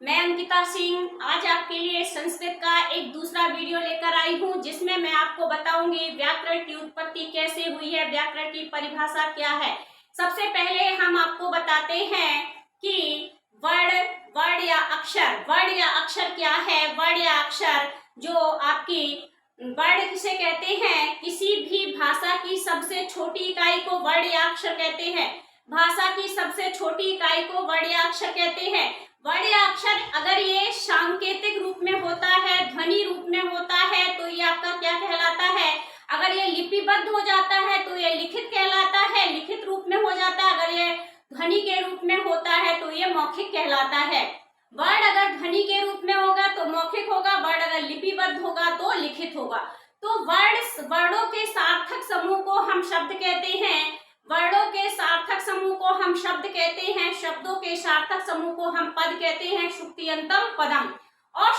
मैं अंकिता सिंह आज आपके लिए संस्कृत का एक दूसरा वीडियो लेकर आई हूँ, जिसमें मैं आपको बताऊंगी व्याकरण की उत्पत्ति कैसे हुई है, व्याकरण की परिभाषा क्या है। सबसे पहले हम आपको बताते हैं कि वर्ण या अक्षर क्या है। वर्ण या अक्षर जो आपकी वर्ण किसे कहते हैं, किसी भी भाषा की सबसे छोटी इकाई को वर्ण या अक्षर कहते हैं। भाषा की सबसे छोटी इकाई को वर्ण या अक्षर कहते हैं। वर्ण या अक्षर अगर ये सांकेतिक रूप में होता है, ध्वनि रूप में होता है, तो ये आपका क्या कहलाता है। अगर ये लिपिबद्ध हो जाता है तो ये लिखित कहलाता है, लिखित रूप में हो जाता है। अगर ये ध्वनि के रूप में होता है तो ये मौखिक कहलाता है। वर्ण अगर ध्वनि के रूप में होगा तो मौखिक होगा, वर्ण अगर लिपिबद्ध होगा तो लिखित होगा। तो वर्णों के सार्थक समूह को हम शब्द कहते हैं। वर्णों के सार्थक समूह को हम शब्द कहते हैं। शब्दों के सार्थक समूह को हम पद कहते हैं, शुक्तियंतम पदम। और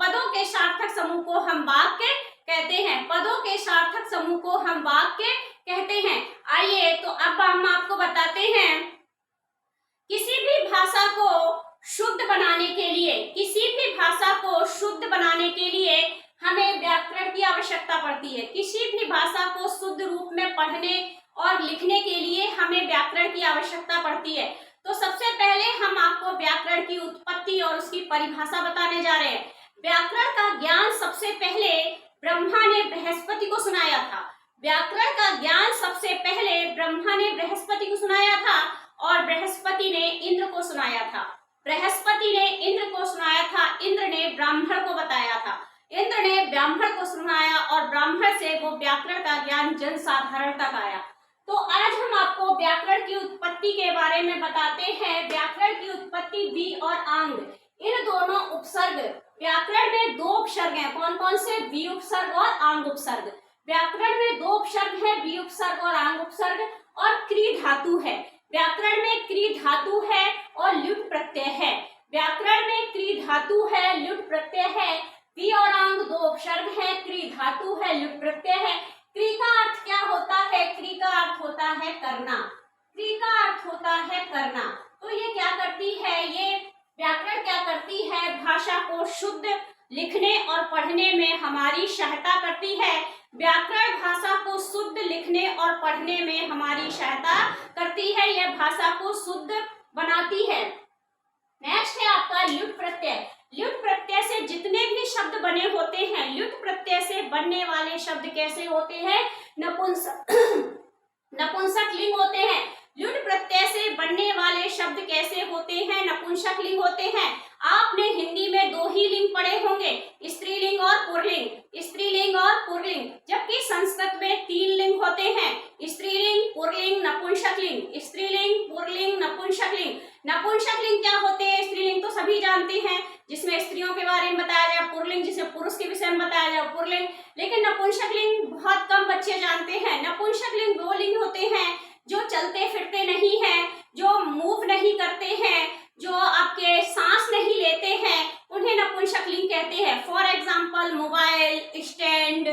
पदों के सार्थक समूह को हम वाक्य कहते हैं। पदों के सार्थक समूह को हम वाक्य कहते हैं। आइए तो अब हम आपको बताते हैं, किसी भी भाषा को शुद्ध बनाने के लिए, हमें व्याकरण की आवश्यकता पड़ती है। किसी भी भाषा को शुद्ध रूप में पढ़ने और लिखने के लिए हमें व्याकरण की आवश्यकता पड़ती है। तो सबसे पहले हम आपको व्याकरण की उत्पत्ति और उसकी परिभाषा बताने जा रहे हैं। व्याकरण का ज्ञान सबसे पहले ब्रह्मा ने बृहस्पति को सुनाया था। व्याकरण का ज्ञान सबसे पहले ब्रह्मा ने बृहस्पति को सुनाया था और बृहस्पति ने इंद्र को सुनाया था। इंद्र ने ब्राह्मण को बताया था। इंद्र ने ब्राह्मण को सुनाया और ब्राह्मण से वो व्याकरण का ज्ञान जनसाधारण तक आया। तो आज हम आपको व्याकरण की उत्पत्ति के बारे में बताते हैं। व्याकरण की उत्पत्ति वी और आंग, इन दोनों उपसर्ग, व्याकरण में दो उपसर्ग हैं। कौन कौन से? वी उपसर्ग और आंग उपसर्ग। व्याकरण में दो उपसर्ग है, वी उपसर्ग और आंग उपसर्ग, और क्री धातु है। व्याकरण में क्री धातु है और ल्युट प्रत्यय है। व्याकरण में क्री धातु है, ल्युट प्रत्यय है। वी और आंग दो उपसर्ग है, क्री धातु है, ल्युट प्रत्यय है। क्री का अर्थ क्या होता है? क्री का अर्थ होता है करना। क्री का अर्थ होता है करना। तो ये क्या करती है, ये व्याकरण क्या करती है? भाषा को शुद्ध लिखने और पढ़ने में हमारी सहायता करती है। व्याकरण भाषा को शुद्ध लिखने और पढ़ने में हमारी सहायता करती है। यह भाषा को शुद्ध बनाती है। नेक्स्ट है आपका ल्युट प्रत्यय। ल्युट प्रत्यय से जितने भी शब्द बने होते हैं, ल्युट प्रत्यय से बनने वाले शब्द कैसे होते हैं? नपुंसक लिंग होते हैं। ल्युट प्रत्यय से बनने वाले शब्द कैसे होते हैं? नपुंसक लिंग होते हैं। आपने हिंदी में दो ही लिंग पढ़े होंगे, स्त्रीलिंग और पुल्लिंग। जबकि संस्कृत में तीन लिंग होते हैं, स्त्रीलिंग, पुल्लिंग, नपुंसक लिंग। स्त्रीलिंग, पुल्लिंग, नपुंसक लिंग। नपुंसक लिंग क्या होते हैं? स्त्रीलिंग तो सभी जानते हैं, जिसमें स्त्रियों के बारे में बताया जाए पुल्लिंग, जिसमें पुरुष के विषय में बताया जाए पुल्लिंग। लेकिन नपुंसक लिंग बहुत कम बच्चे जानते हैं। नपुंसक लिंग वो लिंग होते हैं जो चलते फिरते नहीं हैं, जो मूव नहीं करते हैं, जो आपके सांस नहीं लेते हैं, उन्हें नपुंसक लिंग कहते हैं। फॉर एग्जाम्पल मोबाइल, स्टैंड,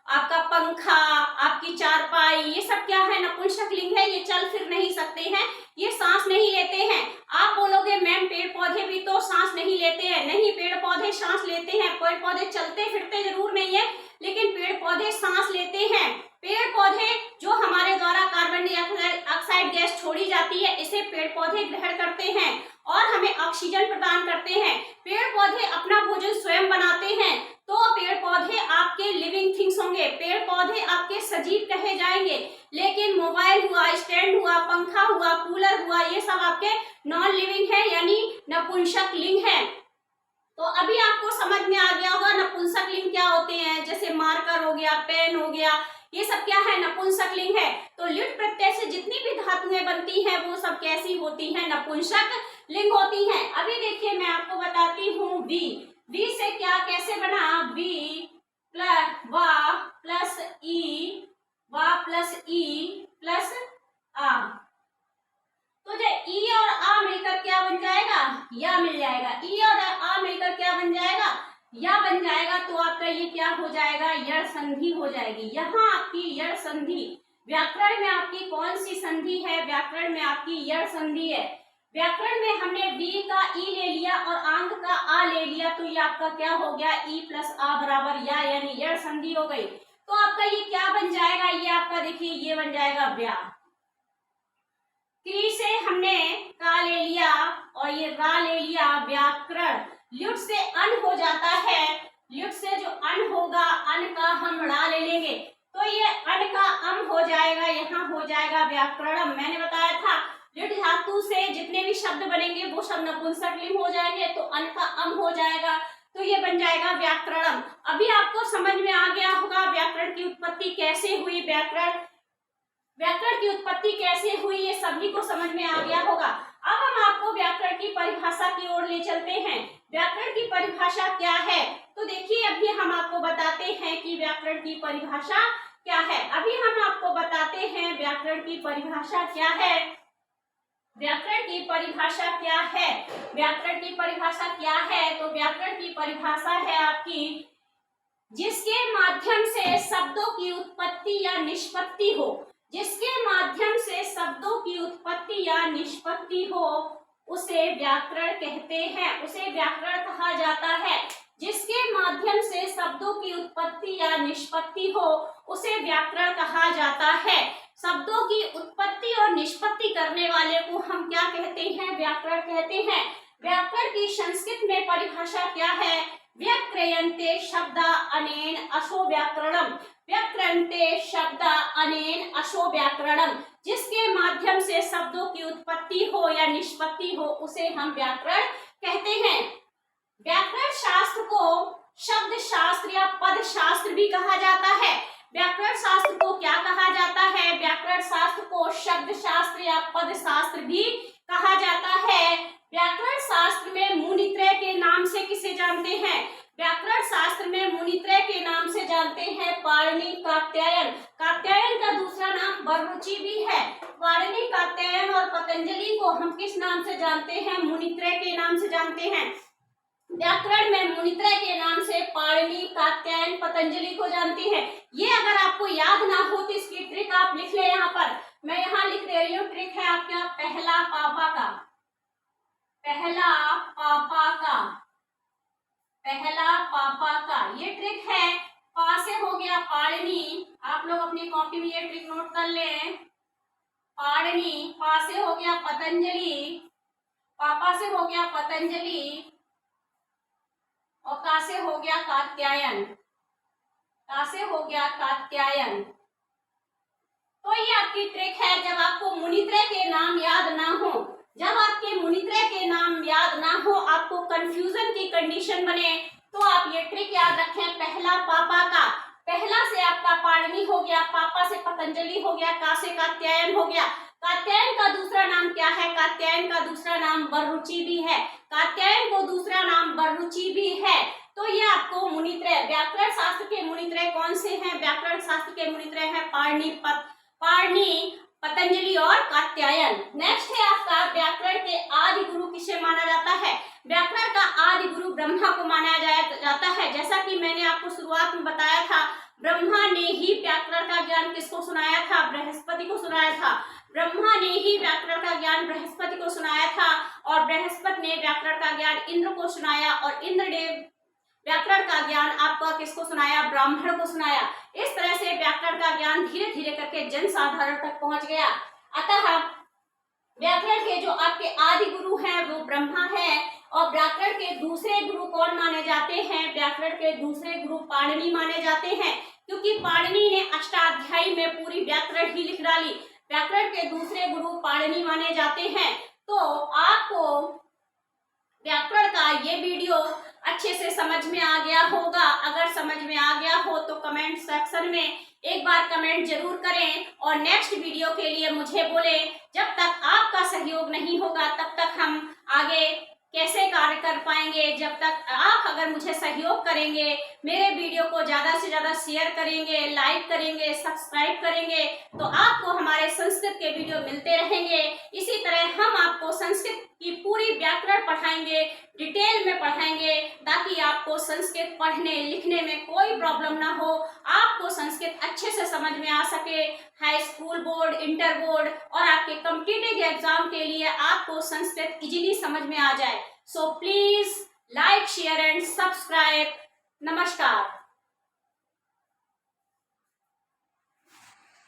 आपका पंखा, आपकी चारपाई, ये सब क्या है? नपुंसक लिंग है। ये चल फिर नहीं सकते हैं, ये सांस नहीं लेते हैं। आप बोलोगे मैम पेड़ पौधे भी तो सांस नहीं लेते हैं। नहीं, पेड़ पौधे सांस लेते हैं। पेड़ पौधे चलते फिरते जरूर नहीं है, लेकिन पेड़ पौधे सांस लेते हैं। पेड़ पौधे जो हमारे द्वारा कार्बन डाइऑक्साइड गैस छोड़ी जाती है, इसे पेड़ पौधे ग्रहण करते हैं और हमें ऑक्सीजन प्रदान करते हैं। पेड़ पौधे अपना भोजन स्वयं बनाते हैं। तो पेड़ पौधे आपके लिविंग थिंग्स होंगे, पेड़ पौधे आपके सजीव कहे जाएंगे। लेकिन मोबाइल हुआ, स्टैंड हुआ, पंखा हुआ, कूलर हुआ, ये सब आपके नॉन लिविंग है, यानी नपुंसक लिंग है। तो अभी आपको समझ में आ गया होगा नपुंसक लिंग क्या होते हैं। जैसे मार्कर हो गया, पेन हो गया, ये सब क्या है? नपुंसक लिंग है। तो ल्युट प्रत्यय से जितनी भी धातुएं बनती हैं वो सब कैसी होती हैं? नपुंसक लिंग होती हैं। अभी देखिए मैं आपको बताती हूँ वी। वी से क्या कैसे बना? वी प्लस वा प्लस ई, वा प्लस ई प्लस आ। तो जो ई और आ मिलकर क्या बन जाएगा? या मिल जाएगा। ई और आ मिलकर क्या बन जाएगा? या बन जाएगा। तो आपका ये क्या हो जाएगा? यड़ संधि हो जाएगी। यहाँ आपकी यड़ संधि, व्याकरण में आपकी कौन सी संधि है? व्याकरण में आपकी यड़ संधि है। व्याकरण में हमने वी का ई ले लिया और आंग का आ ले लिया, तो ये आपका क्या हो गया, ई प्लस आ बराबर या, यानी यड़ संधि हो गई। तो आपका ये क्या बन जाएगा, ये आपका देखिए ये बन जाएगा व्या। ती से हमने का ले लिया और ये रा ले लिया, व्याकरण। ल्युट से अन हो जाता है, ल्युट से जो अन होगा, अन का हम ड़ा ले लेंगे, तो ये अन का अम हो जाएगा, यहाँ हो जाएगा व्याकरणम। मैंने बताया था ल्युट धातु से जितने भी शब्द बनेंगे वो सब नपुंसकलिंग हो जाएंगे, तो अन का अम हो जाएगा, तो ये बन जाएगा व्याकरणम। अभी आपको समझ में आ गया होगा व्याकरण की उत्पत्ति कैसे हुई, व्याकरण की उत्पत्ति कैसे हुई, ये सभी को समझ में आ गया होगा। अब हम आपको व्याकरण की परिभाषा की ओर ले चलते हैं। व्याकरण की परिभाषा क्या है, तो देखिए अभी हम आपको बताते हैं कि व्याकरण की परिभाषा क्या है। अभी हम आपको बताते हैं व्याकरण की परिभाषा क्या है। व्याकरण की परिभाषा क्या है, व्याकरण की परिभाषा क्या है, तो व्याकरण की परिभाषा है आपकी, जिसके माध्यम से शब्दों की उत्पत्ति या निष्पत्ति हो, जिसके माध्यम से शब्दों की उत्पत्ति या निष्पत्ति हो, उसे व्याकरण कहते हैं, उसे व्याकरण कहा जाता है। जिसके माध्यम से शब्दों की उत्पत्ति या निष्पत्ति हो, उसे व्याकरण कहा जाता है। शब्दों की उत्पत्ति और निष्पत्ति करने वाले को हम क्या कहते हैं, व्याकरण कहते हैं। व्याकरण की संस्कृत में परिभाषा क्या है, व्याक्रियन्ते शब्दा अनेन अशो व्याकरणम, व्याक्रियन्ते शब्दा अनेन अशो व्याकरणम। जिसके माध्यम से शब्दों की उत्पत्ति हो या निष्पत्ति हो, उसे हम व्याकरण कहते हैं। व्याकरण शास्त्र को शब्द शास्त्र या पद शास्त्र भी कहा जाता है। व्याकरण शास्त्र को क्या कहा जाता है, व्याकरण शास्त्र को शब्द शास्त्र या पद शास्त्र भी कहा जाता है। व्याकरण शास्त्र में मुनित्रय के नाम से किसे जानते हैं, व्याकरण शास्त्र में मुनित्रय के नाम से जानते हैं पाणिनि, कात्यायन। कात्यायन का दूसरा नाम बररुचि भी है। पाणिनि, कात्यायन और पतंजलि को हम किस नाम से जानते हैं, मुनित्रय के नाम से जानते हैं। व्याकरण में मुनित्रय के नाम से पाणिनि, कात्यायन, पतंजलि को जानते हैं। ये अगर आपको याद ना हो तो इसकी ट्रिक आप लिख ले, यहाँ पर मैं यहाँ लिख दे रही हूँ। ट्रिक है आपका पहला पापा का, पहला पापा का, पहला पापा का, ये ट्रिक है। पा से हो गया पाणिनि, आप लोग अपनी कॉपी में ये ट्रिक नोट कर लें। पाणिनि, पा से हो गया पतंजलि, पापा से हो गया पतंजलि, और का से हो गया कात्यायन, का से हो गया कात्यायन। तो ये आपकी ट्रिक है। जब आपको मुनित्रय के नाम याद ना हो, जब आपके मुनित्रय के नाम याद ना हो, आपको कंफ्यूजन की कंडीशन बने, तो आप ये ट्रिक याद रखें। पहला पापा का, पहला से आपका पाणिनि हो गया, पापा से पतंजलि हो गया, का से कात्यायन हो गया। कात्यायन का दूसरा नाम क्या है, कात्यायन का दूसरा नाम बररुचि भी है, कात्यायन को दूसरा नाम बररुचि भी है। तो ये आपको मुनित्रय, व्याकरण शास्त्र के मुनित्रय कौन से हैं, व्याकरण शास्त्र के मुनित्रय है पाणिनि, पतंजलि और कात्यायन। नेक्स्ट है आपका व्याकरण के आदि गुरु किसे माना जाता है, व्याकरण का आदि गुरु ब्रह्मा को माना जाता है। जैसा कि मैंने आपको शुरुआत में बताया था, ब्रह्मा ने ही व्याकरण का ज्ञान किसको सुनाया था, बृहस्पति को सुनाया था। ब्रह्मा ने ही व्याकरण का ज्ञान बृहस्पति को सुनाया था, और बृहस्पति ने व्याकरण का ज्ञान इंद्र को सुनाया, और इंद्र ने व्याकरण का ज्ञान आपका किसको सुनाया, ब्राह्मण को सुनाया। इस तरह से व्याकरण का ज्ञान धीरे धीरे करके जन साधारण तक पहुंच गया। अतः व्याकरण के जो आपके आदि गुरु हैं वो ब्रह्मा है, और व्याकरण के दूसरे गुरु कौन माने जाते हैं, व्याकरण के दूसरे गुरु पाणिनि माने जाते हैं, क्योंकि पाणिनि ने अष्टाध्यायी में पूरी व्याकरण ही लिख डाली। व्याकरण के दूसरे गुरु पाणिनि माने जाते हैं। तो आपको व्याकरण का ये वीडियो अच्छे से समझ में आ गया होगा। अगर समझ में आ गया हो तो कमेंट सेक्शन में एक बार कमेंट जरूर करें, और नेक्स्ट वीडियो के लिए मुझे बोले। जब तक आपका सहयोग नहीं होगा तब तक हम आगे कैसे कार्य कर पाएंगे। जब तक आप अगर मुझे सहयोग करेंगे, मेरे वीडियो को ज्यादा से ज्यादा शेयर करेंगे, लाइक करेंगे, सब्सक्राइब करेंगे, तो आपको हमारे संस्कृत के वीडियो मिलते रहेंगे। इसी तरह हम आपको संस्कृत की पूरी व्याकरण पढ़ाएंगे, डिटेल में पढ़ाएंगे ताकि आपको संस्कृत पढ़ने लिखने में कोई प्रॉब्लम ना हो, आपको संस्कृत अच्छे से समझ में आ सके। High school board, inter board और आपके कॉम्पिटिटिव एग्जाम के लिए आपको संस्कृत इजीली समझ में आ जाए। So please like, share and subscribe. नमस्कार।